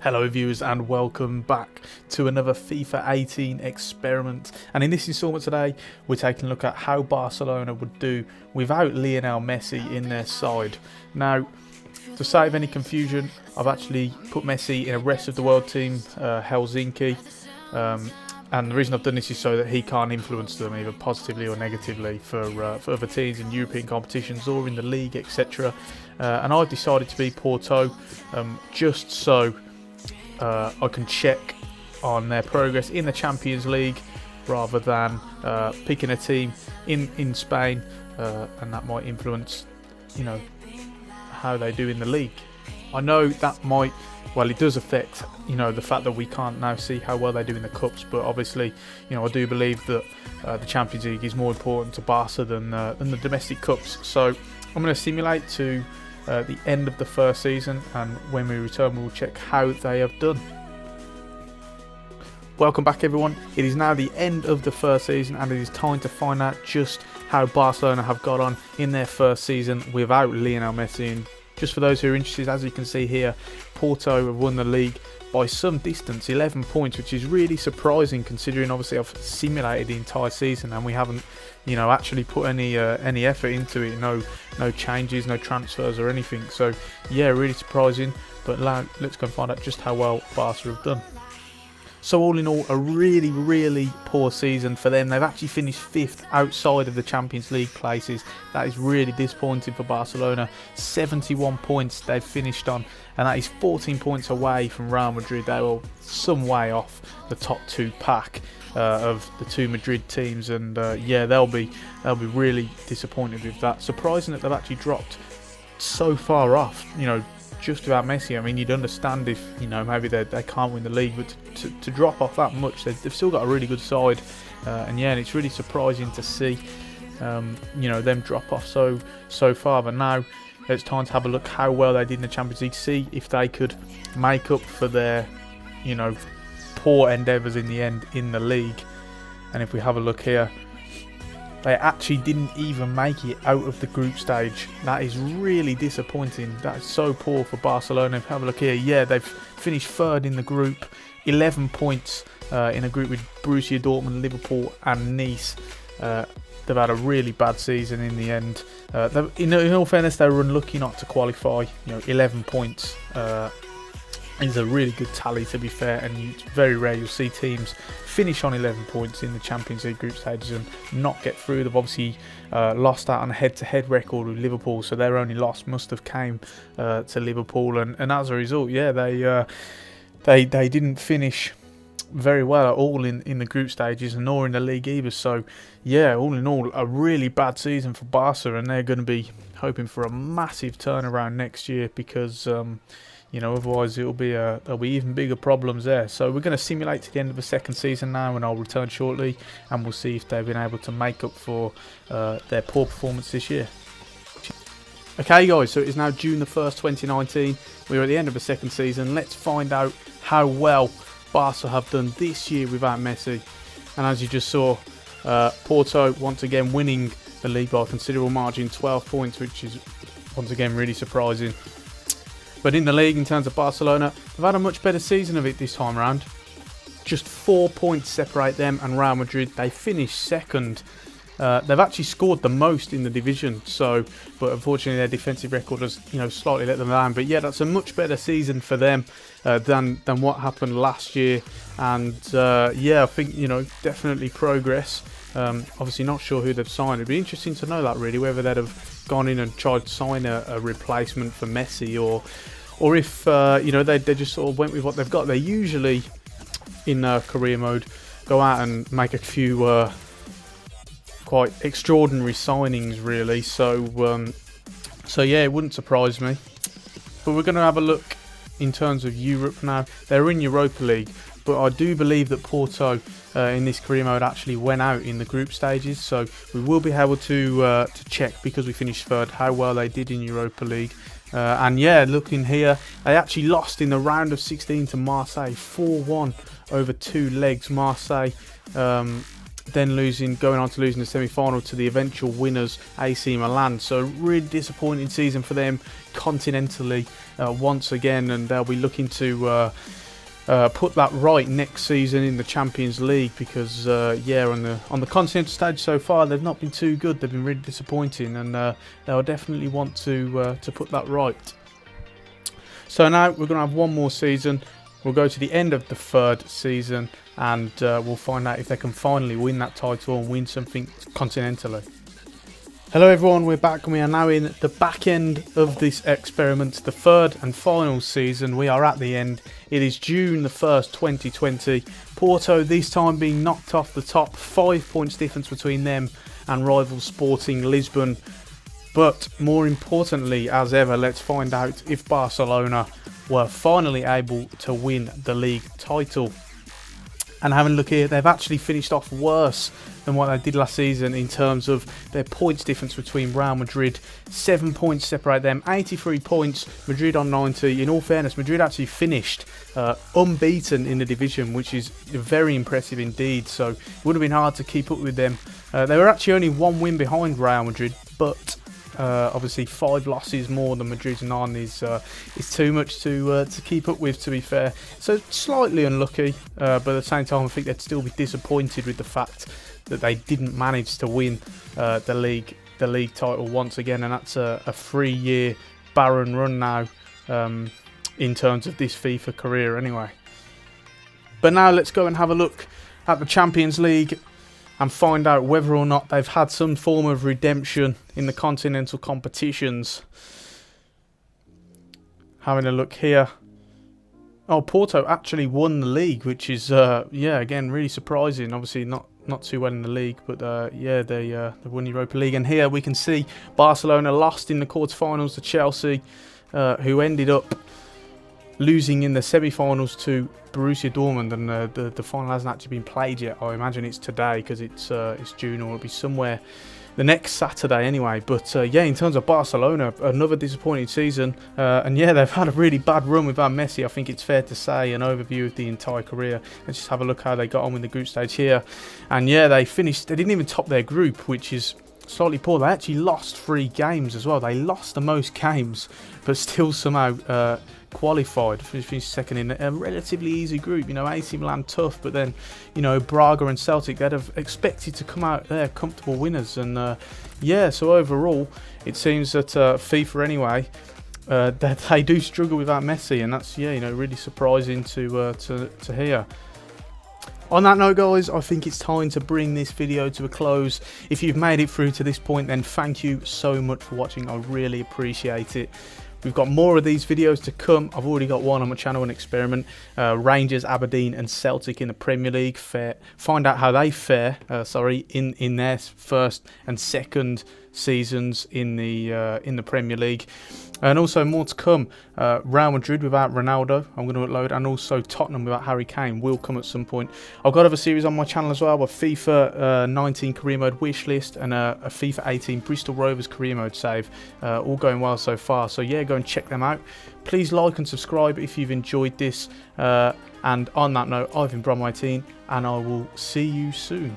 Hello viewers and welcome back to another FIFA 18 experiment, and in this installment today we're taking a look at how Barcelona would do without Lionel Messi in their side. Now, to save any confusion, I've actually put Messi in a rest of the world team, Helsinki, and the reason I've done this is so that he can't influence them either positively or negatively for other teams in European competitions or in the league, etc. And I've decided to be Porto just so I can check on their progress in the Champions League rather than picking a team in Spain, and that might influence, how they do in the league. I know that might, well, it does affect, the fact that we can't now see how well they do in the cups. But obviously, I do believe that the Champions League is more important to Barca than the domestic cups. So I'm going to simulate to the end of the first season, and when we return we'll check how they have done. Welcome back everyone. It is now the end of the first season and it is time to find out just how Barcelona have got on in their first season without Lionel Messi. And just for those who are interested, as you can see here, Porto have won the league by some distance, 11 points, which is really surprising considering obviously I've simulated the entire season and we haven't actually put any effort into it. No changes, no transfers or anything. So yeah, really surprising. But let's go and find out just how well Barca have done. So all in all, a really poor season for them. They've actually finished 5th outside of the Champions League places. That is really disappointing for Barcelona. 71 points they've finished on, and that is 14 points away from Real Madrid. They were some way off the top 2 pack of the 2 Madrid teams, and yeah, they'll be really disappointed with that. Surprising that they've actually dropped so far off, just without Messi. I mean, you'd understand if maybe they can't win the league, but to drop off that much, they've still got a really good side, and it's really surprising to see them drop off so far. But now it's time to have a look how well they did in the Champions League, see if they could make up for their poor endeavours in the end in the league. And if we have a look here, they actually didn't even make it out of the group stage. That is really disappointing. That is so poor for Barcelona. If you have a look here, yeah, they've finished 3rd in the group, 11 points in a group with Borussia Dortmund, Liverpool and Nice. They've had a really bad season in the end. In all fairness, they were unlucky not to qualify. 11 points is a really good tally, to be fair, and it's very rare you'll see teams finish on 11 points in the Champions League group stages and not get through. They've obviously lost out on a head-to-head record with Liverpool, so their only loss must have came to Liverpool, and as a result, yeah, they didn't finish very well at all in the group stages, and nor in the league either. So yeah, all in all, a really bad season for Barca, and they're going to be hoping for a massive turnaround next year, because otherwise there'll be even bigger problems there. So we're going to simulate to the end of the second season now, and I'll return shortly and we'll see if they've been able to make up for their poor performance this year. Okay guys, so it is now June the 1st 2019. We're at the end of the second season. Let's find out how well Barca have done this year without Messi. And as you just saw, Porto once again winning the league by a considerable margin, 12 points, which is once again really surprising. But in the league, in terms of Barcelona, they've had a much better season of it this time around. Just 4 points separate them and Real Madrid. They finished 2nd. They've actually scored the most in the division, but unfortunately their defensive record has slightly let them down. But yeah, that's a much better season for them than what happened last year. And yeah, I think definitely progress. Obviously not sure who they've signed. It'd be interesting to know that, really, whether they'd have gone in and tried to sign a replacement for Messi, or if they just sort of went with what they've got. They usually in career mode go out and make a few quite extraordinary signings, really. So yeah, it wouldn't surprise me. But we're going to have a look in terms of Europe now. They're in Europa League, but I do believe that Porto in this career mode actually went out in the group stages, so we will be able to check, because we finished 3rd, how well they did in Europa League. And yeah, looking here, they actually lost in the round of 16 to Marseille, 4-1 over 2 legs. Marseille then going on to losing the semi-final to the eventual winners, AC Milan. So really disappointing season for them continentally once again, and they'll be looking to put that right next season in the Champions League, because yeah, on the continental stage so far they've not been too good. They've been really disappointing, and they'll definitely want to put that right. So now we're going to have one more season. We'll go to the end of the third season, and we'll find out if they can finally win that title and win something continentally. Hello everyone, we're back, and we are now in the back end of this experiment, the third and final season. We are at the end. It is June the 1st, 2020. Porto this time being knocked off the top, 5 points difference between them and rival Sporting Lisbon. But more importantly, as ever, let's find out if Barcelona were finally able to win the league title. And having a look here, they've actually finished off worse than what they did last season in terms of their points difference between Real Madrid. 7 points separate them, 83 points, Madrid on 90. In all fairness, Madrid actually finished unbeaten in the division, which is very impressive indeed. So it would have been hard to keep up with them. They were actually only one win behind Real Madrid, but obviously 5 losses more than Madrid's 9 is too much to keep up with, to be fair. So slightly unlucky, but at the same time I think they'd still be disappointed with the fact that they didn't manage to win the league title once again, and that's a 3-year barren run now in terms of this FIFA career anyway. But now let's go and have a look at the Champions League and find out whether or not they've had some form of redemption in the continental competitions. Having a look here. Oh, Porto actually won the league, which is, yeah, again, really surprising. Obviously not too well in the league, but yeah, they won Europa League. And here we can see Barcelona lost in the quarterfinals to Chelsea, who ended up losing in the semi-finals to Borussia Dortmund, and the final hasn't actually been played yet. I imagine it's today because it's June, or it'll be somewhere the next Saturday anyway. But yeah, in terms of Barcelona, another disappointing season, and yeah, they've had a really bad run without Messi. I think it's fair to say, an overview of the entire career. Let's just have a look how they got on with the group stage here. And yeah, they didn't even top their group, which is slightly poor. They actually lost 3 games as well. They lost the most games, but still somehow qualified, finished second in a relatively easy group. You know, AC Milan tough, but then, you know, Braga and Celtic, they'd have expected to come out there comfortable winners. And yeah, so overall it seems that FIFA anyway, that they do struggle without Messi, and that's, yeah, you know, really surprising to hear. On that note, guys, I think it's time to bring this video to a close. If you've made it through to this point, then thank you so much for watching. I really appreciate it. We've got more of these videos to come. I've already got one on my channel, an experiment. Rangers, Aberdeen and Celtic in the Premier League. Find out how they fare, in their first and second seasons in the Premier League. And also more to come. Real Madrid without Ronaldo, I'm going to upload, and also Tottenham without Harry Kane will come at some point. I've got other series on my channel as well, with FIFA 19 career mode wish list and a FIFA 18 Bristol Rovers career mode save. All going well so far, so yeah, go and check them out. Please like and subscribe if you've enjoyed this. And on that note, I've been Brom18, and I will see you soon.